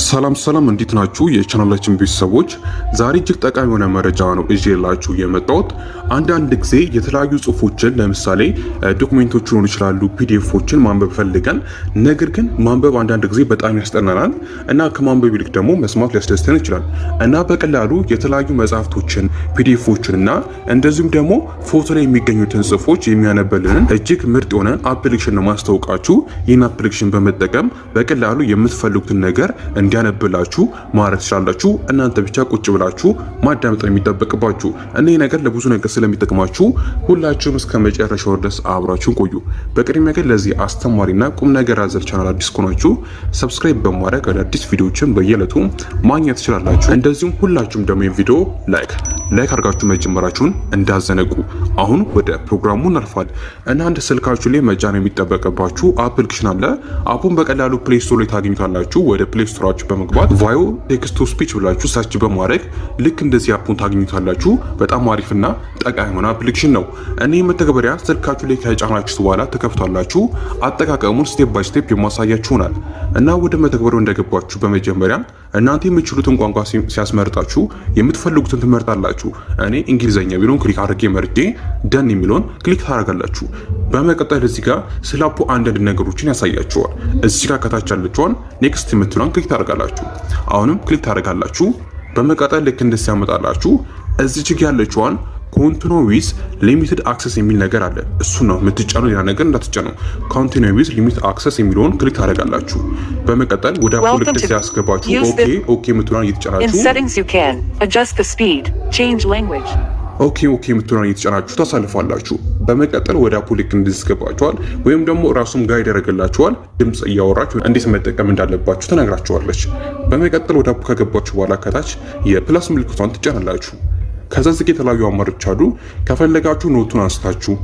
ሰላም እንዴት ናችሁ የቻናላችን ቤተሰቦች? ዛሬ እጅግ ጠቃሚ የሆነ መረጃ ነው እጄላችሁ የመጣሁት። አንዳንድ ጊዜ የተለያዩ ጽሁፎችን ለምሳሌ ዶክመንቶች ሊሆኑ ይችላሉ፣ ፒዲኤፎችን ማንበብ ፈልገን ነገር ግን ማንበብ አንዳንድ ጊዜ በጣም ያስጠናናል እና ከማንበብ ይልቅ ደግሞ መስማት ሊያስደስተን ይችላል እና በቀላሉ የተለያዩ መጽሐፍቶችን፣ ፒዲኤፎችን እና እንደዚሁም ደግሞ ፎቶ ላይ የሚገኙትን ጽሁፎች የሚያነብልንን እጅግ ምርጥ የሆነ አፕሊኬሽን ነው ማስተዋወቃችሁ። ይህን አፕሊኬሽን በመጠቀም በቀላሉ የምትፈልጉትን ነገር እንዲያነብላችሁ ማድረግ ትችላላችሁ። እናንተ ብቻ ቁጭ ብላችሁ ማዳመጥ ነው የሚጠበቅባችሁ። እነዚህ ነገር ለብዙ ነገር ስለሚጠቅማችሁ ሁላችሁም እስከ መጨረሻው ድረስ አብራችሁን ቆዩ። በቅድሚያ ግን ለዚህ አስተማሪና ቁም ነገር አዘል ቻናል አዲስ ከሆናችሁ ሰብስክራይብ በማድረግ አዳዲስ ቪዲዮዎችን በየዕለቱ ማግኘት ትችላላችሁ። እንደዚሁም ሁላችሁም ደግሞ ቪዲዮ ላይክ አድርጋችሁ መጀመራችሁን እንዳዘነጉ። አሁን ወደ ፕሮግራሙ እናልፋለን። እናንተ ስልካችሁ ላይ መጫን የሚጠበቅባችሁ አፕሊኬሽን አለ። አፑን በቀላሉ ፕሌይ ስቶር ላይ ታገኙታላችሁ። ወደ ፕሌይ ስቶራችሁ በመግባት ቫዮ ቴክስት ቱ ስፒች ብላችሁ ሰርች በማድረግ ልክ እንደዚህ አፑን ታገኙታላችሁ። በጣም አሪፍና ጠቃሚ የሆነ አፕሊኬሽን ነው። እኔ መተግበሪያ ስልካችሁ ላይ ከጫናችሁ በኋላ ተከፍቷላችሁ። አጠቃቀሙን ስቴፕ ባይ ስቴፕ የማሳያችሁናል እና ወደ መተግበሪያው እንደገባችሁ በመጀመሪያ እናንተ የምትችሉትን ቋንቋ ሲያስመርጣችሁ የምትፈልጉትን ትመርጣላችሁ። እኔ እንግሊዘኛ ቢሆን ክሊክ አድርጌ መርጬ ደን የሚለውን ክሊክ ታደርጋላችሁ። በመቀጠል እዚህ ጋር ስለ አፑ አንዳንድ ነገሮችን ያሳያችኋል። እዚህ ጋር ከታች ያለችውን ኔክስት የምትለውን ክሊክ ታደርጋላችሁ። አሁንም ክሊክ ታደርጋላችሁ። በመቀጠል ልክ እንደዚህ ያመጣላችሁ። እዚህ ጋር ያለችውን ኮንቲኒው ዊዝ ሊሚትድ አክሰስ የሚል ነገር አለ። እሱ ነው የምትጫኑ፣ ሌላ ነገር እንዳትጫኑ። ኮንቲኒው ዊዝ ሊሚትድ አክሰስ የሚለውን ክሊክ ታደርጋላችሁ። በመቀጠል ወደ አፑ ልክ ሲያስገባችሁ ኦኬ የምትሉን እየተጫናችሁ ኦኬ የምትሉን እየተጫናችሁ ታሳልፋላችሁ። በመቀጠል ወደ አፑ ልክ እንዲስገባችኋል ወይም ደግሞ ራሱም ጋይድ ያደርግላችኋል። ድምጽ እያወራችሁ እንዴት መጠቀም እንዳለባችሁ ተነግራችኋለች። በመቀጠል ወደ አፑ ከገባችሁ በኋላ ከታች የፕላስ ምልክቷን ትጫናላችሁ። ከዛ ዝቅ የተለያዩ አማራጮች አሉ። ከፈለጋችሁ ኖቱን አንስታችሁ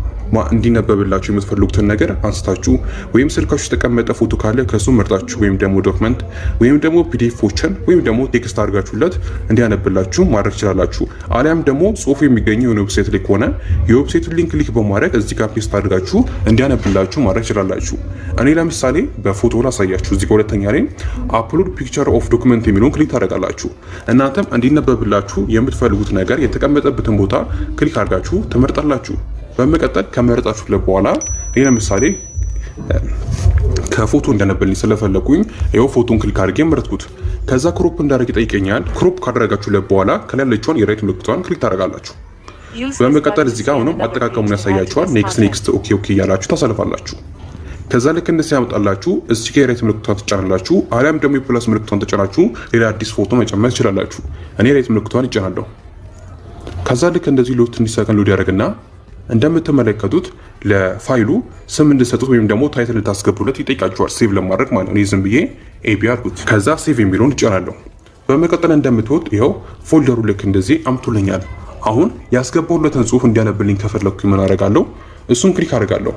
እንዲነበብላችሁ የምትፈልጉትን ነገር አንስታችሁ ወይም ስልካችሁ የተቀመጠ ፎቶ ካለ ከሱ መርጣችሁ ወይም ደግሞ ዶክመንት ወይም ደግሞ ፒዲኤፎችን ወይም ደግሞ ቴክስት አድርጋችሁለት እንዲያነብላችሁ ማድረግ ትችላላችሁ። አሊያም ደግሞ ጽሁፉ የሚገኘው ዌብሳይት ላይ ከሆነ የዌብሳይቱን ሊንክ ክሊክ በማድረግ እዚህ ጋር ፔስት አድርጋችሁ እንዲያነብላችሁ ማድረግ ትችላላችሁ። እኔ ለምሳሌ በፎቶ ላሳያችሁ። እዚህ ሁለተኛ ላይ አፕሎድ ፒክቸር ኦፍ ዶክመንት የሚለውን ክሊክ ታደርጋላችሁ። እናንተም እንዲነበብላችሁ የምትፈልጉት ነገር የተቀመጠበትን ቦታ ክሊክ አድርጋችሁ ትመርጣላችሁ። በመቀጠል ከመረጣችሁ በኋላ እኔ ለምሳሌ ከፎቶ እንደነበልኝ ስለፈለኩኝ ይሄው ፎቶን ክሊክ አድርጌ መረጥኩት። ከዛ ክሮፕ እንዳደረግ ይጠይቀኛል። ክሮፕ ካደረጋችሁ በኋላ ከላይ ያለችውን የራይት ምልክቷን ክሊክ ታደርጋላችሁ። በመቀጠል እዚህ ጋር አሁንም አጠቃቀሙን ያሳያችኋል። ኔክስት ኦኬ እያላችሁ ታሳልፋላችሁ። ከዛ ልክ እንደዚህ ያመጣላችሁ። እዚህ ጋር የራይት ምልክቷን ትጫናላችሁ። አሊያም ደግሞ የፕላስ ምልክቷን ተጫናችሁ ሌላ አዲስ ፎቶ መጨመር ትችላላችሁ። እኔ ራይት ምልክቷን እጫናለሁ። ከዛ ልክ እንደዚህ ሎት እንዲሰከን ሎድ ያደርግና እንደምትመለከቱት ለፋይሉ ስም እንድትሰጡት ወይም ደግሞ ታይትል ልታስገቡለት ይጠይቃችኋል። ሴቭ ለማድረግ ማለት ነው። እኔ ዝም ብዬ ኤቢ አልኩት። ከዛ ሴቭ የሚለውን እጫናለሁ። በመቀጠል እንደምትወጥ ይኸው ፎልደሩ ልክ እንደዚህ አምጥቶልኛል። አሁን ያስገባሁለትን ጽሁፍ እንዲያነብልኝ ከፈለኩ ምን አደርጋለሁ? እሱን ክሊክ አደርጋለሁ።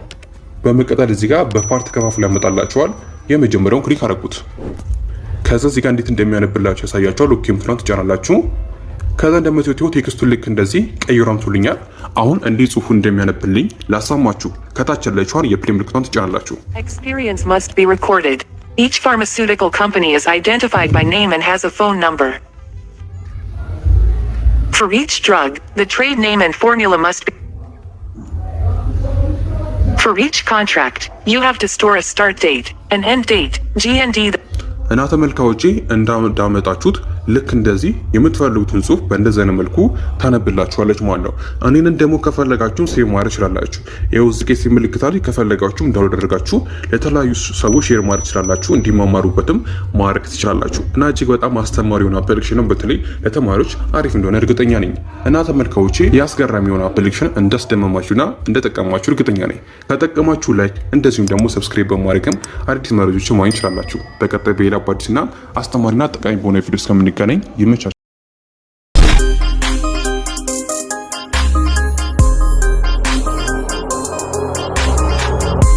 በመቀጠል እዚህ ጋር በፓርት ከፋፍሎ ያመጣላችኋል። የመጀመሪያውን ክሊክ አደረኩት። ከዛ እዚህ ጋር እንዴት እንደሚያነብላችሁ ያሳያችኋል። ኦኬ ምትሉን ትጫናላችሁ። ከዛ እንደምትወጡ ቴክስቱን ልክ እንደዚህ ቀይሮ አምጥቶልኛል። አሁን እንዴት ጽሁፉ እንደሚያነብልኝ ላሳማችሁ። ከታች ያለችውን የፕሌይ ምልክቷን ትጫናላችሁ። Experience must be recorded. Each pharmaceutical company is identified by name and has a phone number. For each drug, the trade name and formula must be. For each contract, you have to store a start date, an end date, GND. እና ተመልካቾቼ እንዳመጣችሁት ልክ እንደዚህ የምትፈልጉትን ጽሁፍ በእንደዚህ አይነት መልኩ ታነብላችኋለች ማለት ነው። እኔን ደግሞ ከፈለጋችሁ ሴቭ ማድረግ ትችላላችሁ። ይኸው እዚህ ጋር ሲምልክታል። ከፈለጋችሁ እንዳውሎድ አድርጋችሁ ለተለያዩ ሰዎች ሼር ማድረግ ትችላላችሁ። እንዲማማሩበትም ማድረግ ትችላላችሁ እና እጅግ በጣም አስተማሪ የሆነ አፕሊኬሽን ነው። በተለይ ለተማሪዎች አሪፍ እንደሆነ እርግጠኛ ነኝ። እና ተመልካቾቼ ያስገራሚ የሆነ አፕሊኬሽን እንዳስደመማችሁና እንደጠቀማችሁ እርግጠኛ ነኝ። ከጠቀማችሁ ላይክ እንደዚሁም ደግሞ ሰብስክራይብ በማድረግም አዲስ መረጃዎችን ማግኘት ትችላላችሁ። በቀጣይ በሌላ አዲስና አስተማሪና ጠቃሚ በሆነ ቪዲዮ እስከምንገናኝ ይመቻችሁ።